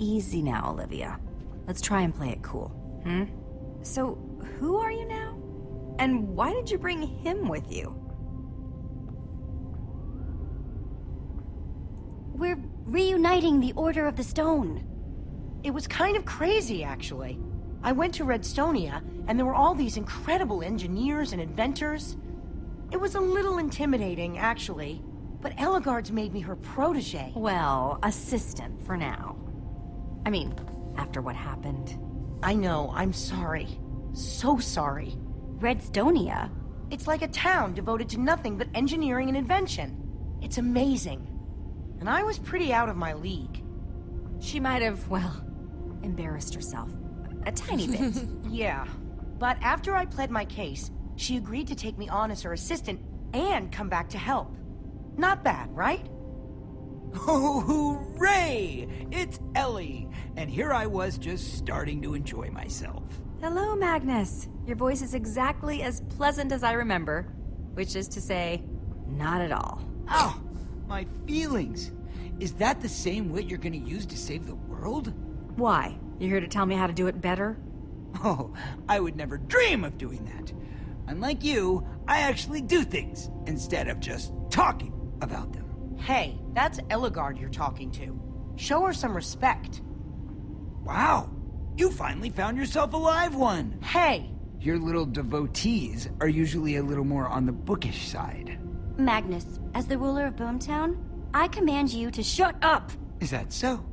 Easy now, Olivia. Let's try and play it cool, hmm? So, who are you now? And why did you bring him with you? We're reuniting the Order of the Stone. It was kind of crazy, actually. I went to Redstonia, and there were all these incredible engineers and inventors. It was a little intimidating, actually, but Ellegaard's made me her protege. Well, assistant for now. I mean, after what happened. I know, I'm sorry. So sorry. Redstonia? It's like a town devoted to nothing but engineering and invention. It's amazing. And I was pretty out of my league. She might have, well, embarrassed herself. A tiny bit. Yeah. But after I pled my case, she agreed to take me on as her assistant and come back to help. Not bad, right? Oh, hooray! It's Ellie, and here I was just starting to enjoy myself. Hello, Magnus. Your voice is exactly as pleasant as I remember, which is to say, not at all. Oh, my feelings. Is that the same wit you're gonna use to save the world? Why? You here to tell me how to do it better? Oh, I would never dream of doing that. Unlike you, I actually do things instead of just talking about them. Hey, that's Ellegaard you're talking to. Show her some respect. Wow, you finally found yourself a live one. Hey! Your little devotees are usually a little more on the bookish side. Magnus, as the ruler of Boomtown, I command you to shut up! Is that so?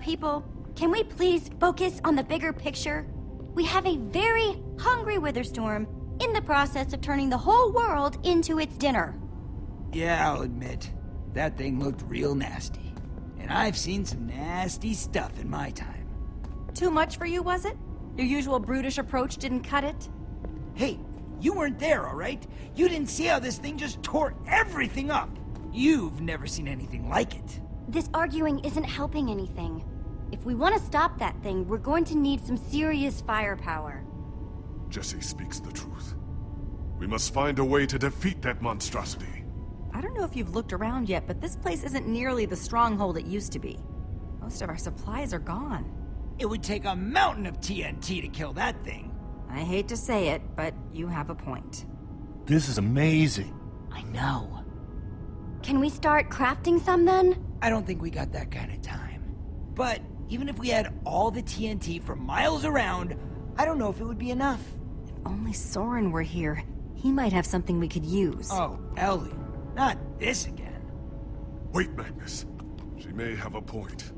People, can we please focus on the bigger picture? We have a very hungry Witherstorm in the process of turning the whole world into its dinner. Yeah, I'll admit, that thing looked real nasty. And I've seen some nasty stuff in my time. Too much for you, was it? Your usual brutish approach didn't cut it? Hey, you weren't there, all right? You didn't see how this thing just tore everything up. You've never seen anything like it. This arguing isn't helping anything. If we want to stop that thing, we're going to need some serious firepower. Jesse speaks the truth. We must find a way to defeat that monstrosity. I don't know if you've looked around yet, but this place isn't nearly the stronghold it used to be. Most of our supplies are gone. It would take a mountain of TNT to kill that thing. I hate to say it, but you have a point. This is amazing. I know. Can we start crafting some then? I don't think we got that kind of time. But even if we had all the TNT for miles around, I don't know if it would be enough. If only Soren were here, he might have something we could use. Oh, Ellie, not this again. Wait, Magnus. She may have a point.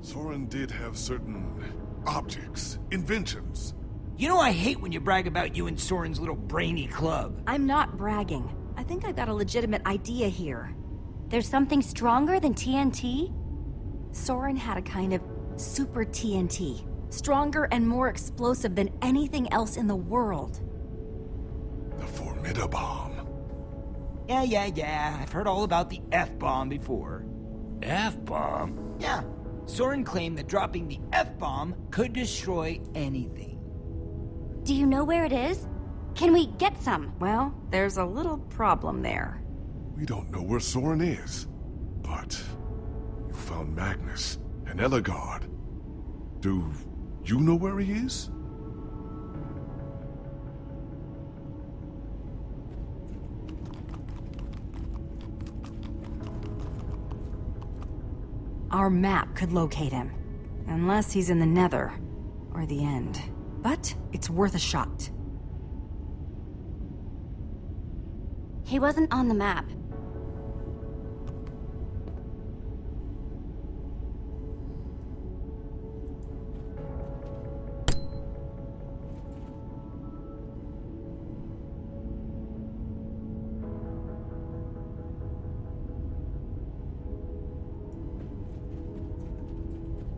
Soren did have certain objects, inventions. You know I hate when you brag about you and Soren's little brainy club. I'm not bragging. I think I've got a legitimate idea here. There's something stronger than TNT? Soren had a kind of super TNT. Stronger and more explosive than anything else in the world. The Formidabomb. Yeah. I've heard all about the F-bomb before. F-bomb? Yeah. Soren claimed that dropping the F-bomb could destroy anything. Do you know where it is? Can we get some? Well, there's a little problem there. We don't know where Soren is. But you found Magnus and Ellegaard. Do you know where he is? Our map could locate him. Unless he's in the Nether. Or the End. But it's worth a shot. He wasn't on the map.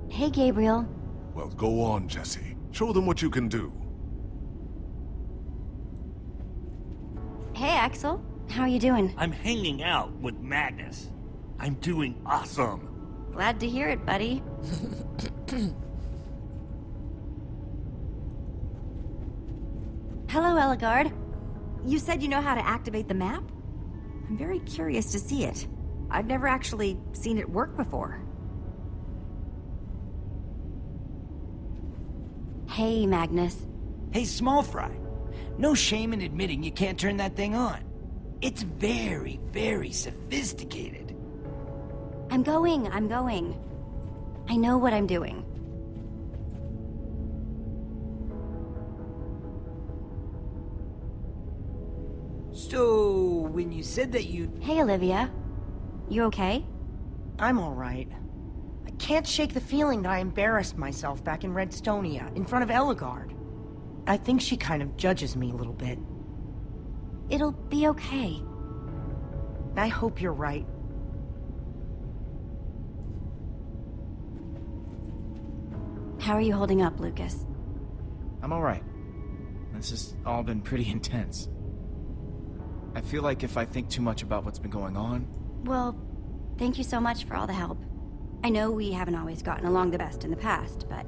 Hey, Gabriel. Well, go on, Jesse. Show them what you can do. Hey, Axel. How are you doing? I'm hanging out with Magnus. I'm doing awesome. Glad to hear it, buddy. Hello, Ellegaard. You said you know how to activate the map? I'm very curious to see it. I've never actually seen it work before. Hey, Magnus. Hey, small fry. No shame in admitting you can't turn that thing on. It's very, very sophisticated. I'm going. I know what I'm doing. So, when you said that you... Hey, Olivia. You okay? I'm alright. I can't shake the feeling that I embarrassed myself back in Redstonia, in front of Eligard. I think she kind of judges me a little bit. It'll be okay. I hope you're right. How are you holding up, Lucas? I'm alright. This has all been pretty intense. I feel like if I think too much about what's been going on... Well, thank you so much for all the help. I know we haven't always gotten along the best in the past, but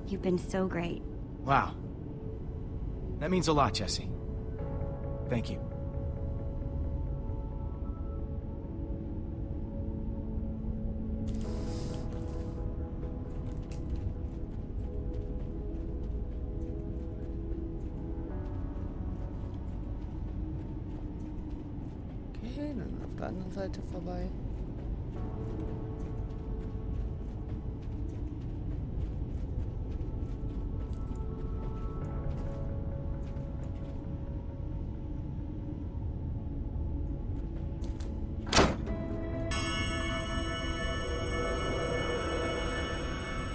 you've been so great. Wow. That means a lot, Jesse. Thank you. Okay, dann auf der anderen Seite vorbei.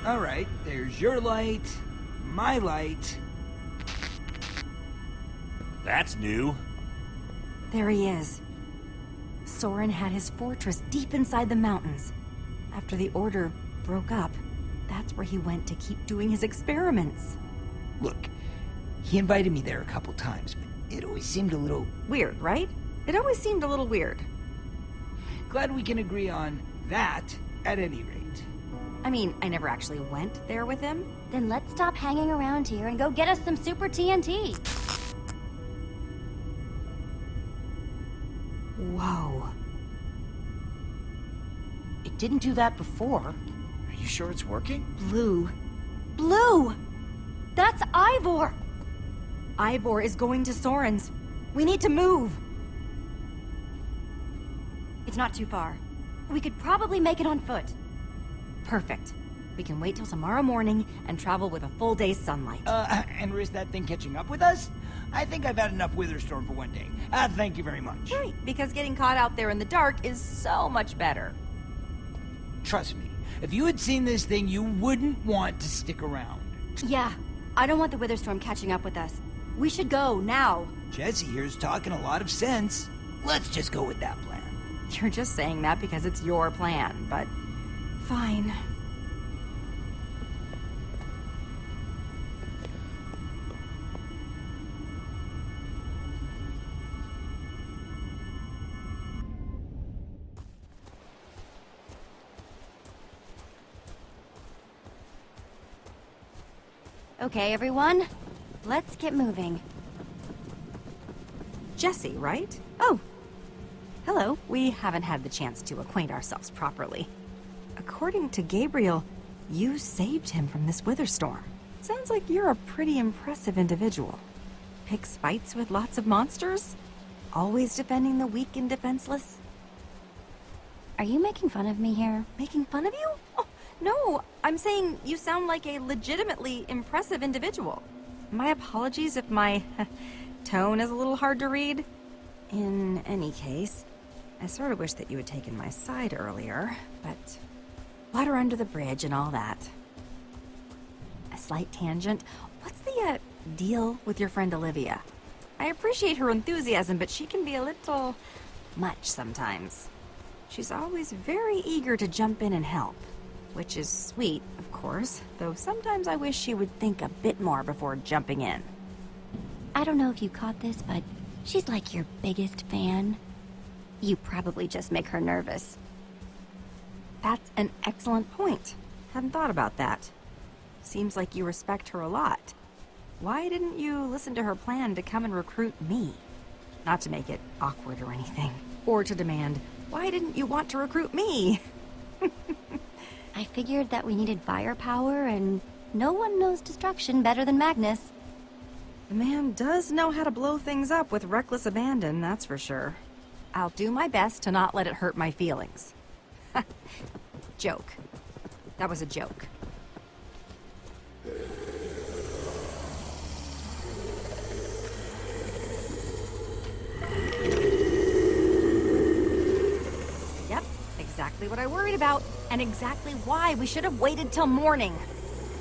All right, there's your light, my light. That's new. There he is. Soren had his fortress deep inside the mountains. After the Order broke up, that's where he went to keep doing his experiments. Look, he invited me there a couple times, but it always seemed a little... Weird, right? It always seemed a little weird. Glad we can agree on that, at any rate. I mean, I never actually went there with him. Then let's stop hanging around here and go get us some Super TNT. Whoa. It didn't do that before. Are you sure it's working? Blue. Blue! That's Ivor! Ivor is going to Soren's. We need to move. It's not too far. We could probably make it on foot. Perfect. We can wait till tomorrow morning and travel with a full day's sunlight. And risk that thing catching up with us? I think I've had enough Witherstorm for one day. Thank you very much. Right, because getting caught out there in the dark is so much better. Trust me, if you had seen this thing, you wouldn't want to stick around. Yeah, I don't want the Witherstorm catching up with us. We should go, now. Jesse here's talking a lot of sense. Let's just go with that plan. You're just saying that because it's your plan, but fine. Okay, everyone. Let's get moving. Jesse, right? Oh. Hello. We haven't had the chance to acquaint ourselves properly. According to Gabriel, you saved him from this Witherstorm. Sounds like you're a pretty impressive individual. Picks fights with lots of monsters? Always defending the weak and defenseless? Are you making fun of me here? Making fun of you? Oh, no, I'm saying you sound like a legitimately impressive individual. My apologies if my tone is a little hard to read. In any case, I sort of wish that you had taken my side earlier, but water under the bridge and all that. A slight tangent. What's the deal with your friend Olivia? I appreciate her enthusiasm, but she can be a little much sometimes. She's always very eager to jump in and help, which is sweet, of course, though sometimes I wish she would think a bit more before jumping in. I don't know if you caught this, but she's like your biggest fan. You probably just make her nervous. That's an excellent point. Hadn't thought about that. Seems like you respect her a lot. Why didn't you listen to her plan to come and recruit me? Not to make it awkward or anything. Or to demand, why didn't you want to recruit me? I figured that we needed firepower, and No one knows destruction better than Magnus. The man does know how to blow things up with reckless abandon, that's for sure. I'll do my best to not let it hurt my feelings. Joke. That was a joke. Yep, exactly what I worried about, and exactly why we should have waited till morning.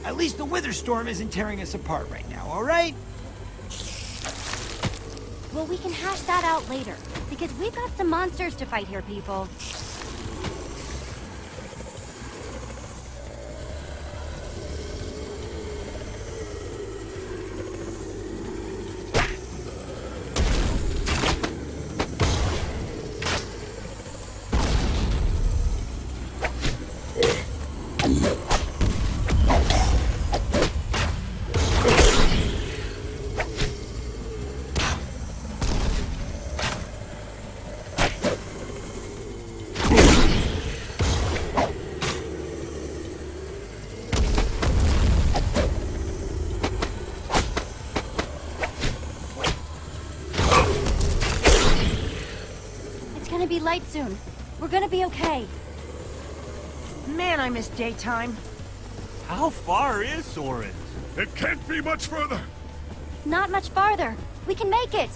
At least the wither storm isn't tearing us apart right now, all right? Well, we can hash that out later, because we've got some monsters to fight here, people. Be light soon. We're gonna be okay. Man, I miss daytime. How far is Soren's? It can't be much further. Not much farther. We can make it.